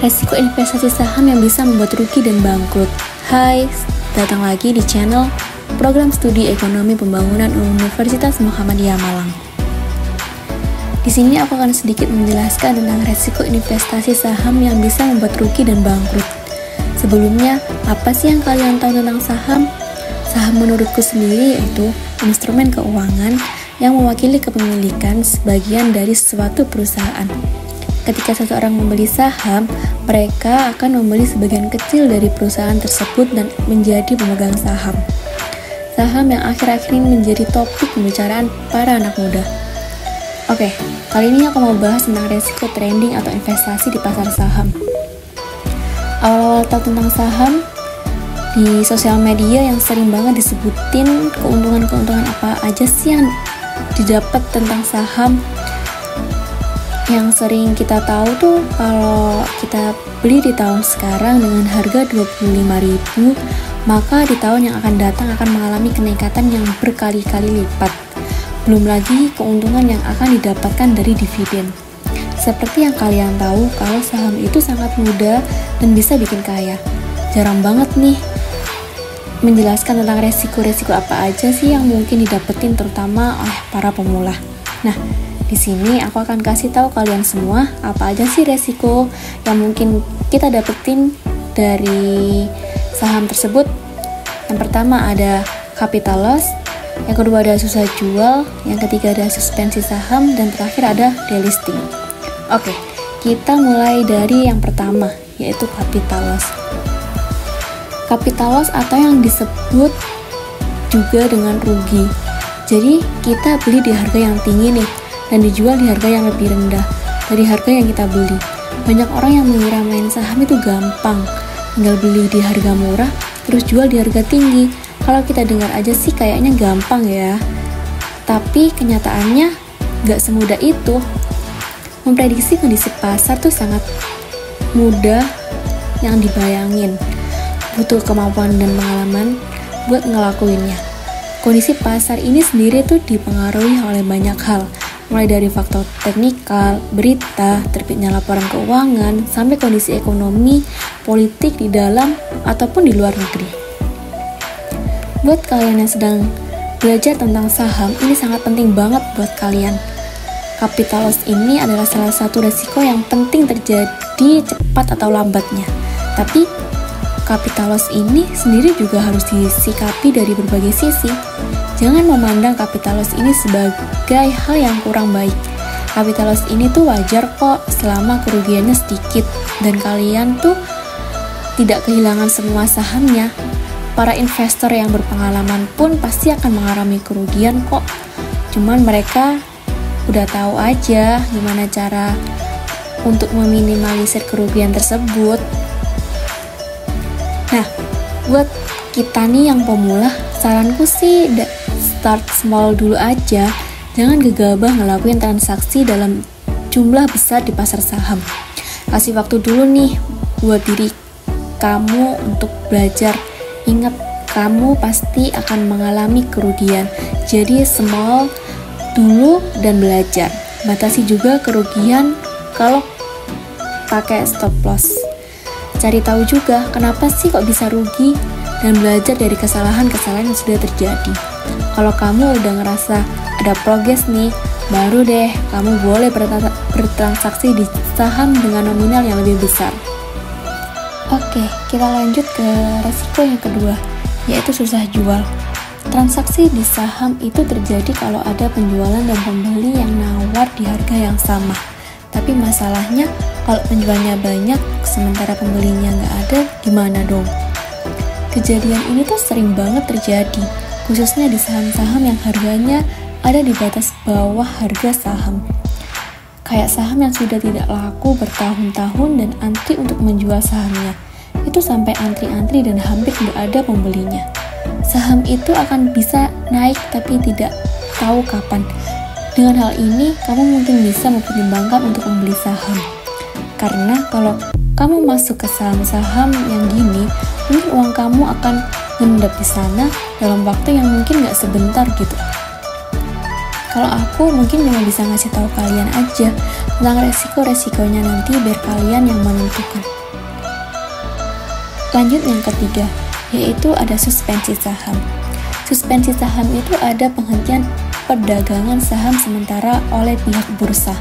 resiko investasi saham yang bisa membuat rugi dan bangkrut. Hai, datang lagi di channel Program Studi Ekonomi Pembangunan Universitas Muhammadiyah Malang. Di sini aku akan sedikit menjelaskan tentang resiko investasi saham yang bisa membuat rugi dan bangkrut. Sebelumnya, apa sih yang kalian tahu tentang saham? Saham menurutku sendiri yaitu instrumen keuangan yang mewakili kepemilikan sebagian dari suatu perusahaan. Ketika seseorang membeli saham, mereka akan membeli sebagian kecil dari perusahaan tersebut dan menjadi pemegang saham. Saham yang akhir-akhir ini menjadi topik pembicaraan para anak muda. Oke, kali ini aku mau bahas tentang resiko trading atau investasi di pasar saham. Awal-awal tahu tentang saham, di sosial media yang sering banget disebutin keuntungan-keuntungan apa aja sih yang didapat tentang saham. Yang sering kita tahu tuh kalau kita beli di tahun sekarang dengan harga 25.000, maka di tahun yang akan datang akan mengalami kenaikan yang berkali-kali lipat. Belum lagi keuntungan yang akan didapatkan dari dividen. Seperti yang kalian tahu kalau saham itu sangat mudah dan bisa bikin kaya. Jarang banget nih menjelaskan tentang resiko-resiko apa aja sih yang mungkin didapetin terutama oleh para pemula. Nah, di sini aku akan kasih tahu kalian semua apa aja sih resiko yang mungkin kita dapetin dari saham tersebut. Yang pertama ada capital loss, yang kedua ada susah jual, yang ketiga ada suspensi saham, dan terakhir ada delisting. Oke, kita mulai dari yang pertama, yaitu capital loss. Capital loss atau yang disebut juga dengan rugi. Jadi kita beli di harga yang tinggi nih dan dijual di harga yang lebih rendah dari harga yang kita beli. Banyak orang yang mengira main saham itu gampang, tinggal beli di harga murah terus jual di harga tinggi. Kalau kita dengar aja sih kayaknya gampang ya, tapi kenyataannya gak semudah itu. Memprediksi kondisi pasar tuh sangat mudah yang dibayangin. Butuh kemampuan dan pengalaman buat ngelakuinnya. Kondisi pasar ini sendiri tuh dipengaruhi oleh banyak hal, mulai dari faktor teknikal, berita, terbitnya laporan keuangan, sampai kondisi ekonomi, politik di dalam ataupun di luar negeri. Buat kalian yang sedang belajar tentang saham, ini sangat penting banget buat kalian. Capital loss ini adalah salah satu resiko yang penting terjadi cepat atau lambatnya. Tapi capital loss ini sendiri juga harus disikapi dari berbagai sisi. Jangan memandang capital loss ini sebagai hal yang kurang baik. Capital loss ini tuh wajar kok selama kerugiannya sedikit dan kalian tuh tidak kehilangan semua sahamnya. Para investor yang berpengalaman pun pasti akan mengalami kerugian kok. Cuman mereka udah tahu aja gimana cara untuk meminimalisir kerugian tersebut. Nah, buat kita nih yang pemula, saranku sih start small dulu aja. Jangan gegabah ngelakuin transaksi dalam jumlah besar di pasar saham. Kasih waktu dulu nih buat diri kamu untuk belajar. Ingat, kamu pasti akan mengalami kerugian. Jadi small dulu dan belajar. Batasi juga kerugian kalau pakai stop loss. Cari tahu juga kenapa sih kok bisa rugi dan belajar dari kesalahan-kesalahan yang sudah terjadi. Kalau kamu udah ngerasa ada progres nih, baru deh kamu boleh bertransaksi di saham dengan nominal yang lebih besar. Oke, kita lanjut ke resiko yang kedua, yaitu susah jual. Transaksi di saham itu terjadi kalau ada penjualan dan pembeli yang nawar di harga yang sama. Tapi masalahnya kalau penjualnya banyak sementara pembelinya nggak ada, gimana dong? Kejadian ini tuh sering banget terjadi, khususnya di saham-saham yang harganya ada di batas bawah harga saham. Kayak saham yang sudah tidak laku bertahun-tahun dan antri untuk menjual sahamnya. Itu sampai antri-antri dan hampir nggak ada pembelinya. Saham itu akan bisa naik tapi tidak tahu kapan. Dengan hal ini, kamu mungkin bisa mempertimbangkan untuk membeli saham. Karena kalau kamu masuk ke saham-saham yang gini, mungkin uang kamu akan ngendap di sana dalam waktu yang mungkin nggak sebentar gitu. Kalau aku mungkin cuma bisa ngasih tahu kalian aja tentang resiko-resikonya nanti biar kalian yang menentukan. Lanjut yang ketiga, yaitu ada suspensi saham. Suspensi saham itu ada penghentian perdagangan saham sementara oleh pihak bursa.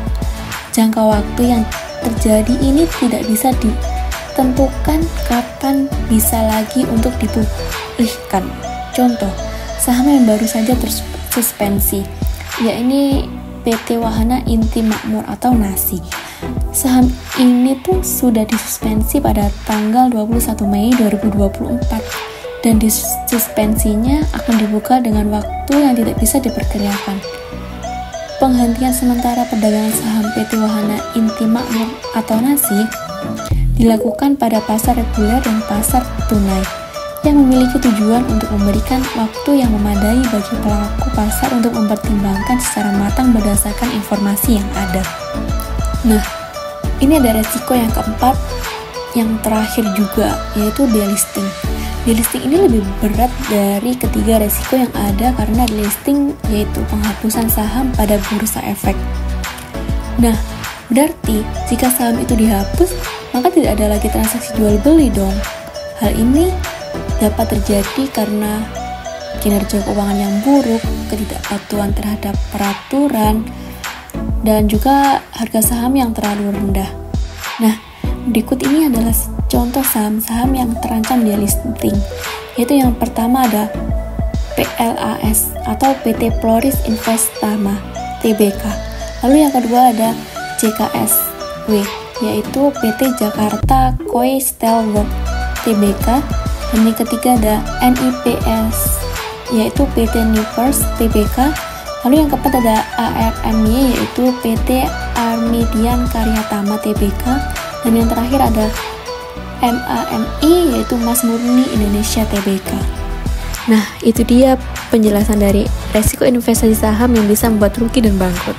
Jangka waktu yang terjadi ini tidak bisa ditentukan kapan bisa lagi untuk dipulihkan. Contoh, saham yang baru saja tersuspensi, yakni PT Wahana Inti Makmur atau NASI. Saham ini tuh sudah disuspensi pada tanggal 21 Mei 2024 dan disuspensinya akan dibuka dengan waktu yang tidak bisa diperkirakan. Penghentian sementara perdagangan saham PT Wahana Inti Makmur atau NASI dilakukan pada pasar reguler dan pasar tunai yang memiliki tujuan untuk memberikan waktu yang memadai bagi pelaku pasar untuk mempertimbangkan secara matang berdasarkan informasi yang ada. Nah, ini ada resiko yang keempat, yang terakhir juga, yaitu delisting. Delisting ini lebih berat dari ketiga resiko yang ada karena delisting yaitu penghapusan saham pada bursa efek. Nah, berarti jika saham itu dihapus, maka tidak ada lagi transaksi jual beli dong. Hal ini dapat terjadi karena kinerja keuangan yang buruk, ketidakpatuhan terhadap peraturan, dan juga harga saham yang terlalu rendah. Nah, berikut ini adalah contoh saham-saham yang terancam delisting, yaitu yang pertama ada PLAS atau PT Floris Investama Tbk. Lalu yang kedua ada JKSW, yaitu PT Jakarta Koi Steel Works Tbk. Dan yang ketiga ada NIPS, yaitu PT Newverse Tbk. Lalu yang keempat ada ARMY, yaitu PT Armidian Karyatama Tbk. Dan yang terakhir ada MAMI, yaitu Mas Murni Indonesia Tbk. Nah, itu dia penjelasan dari resiko investasi saham yang bisa membuat rugi dan bangkrut.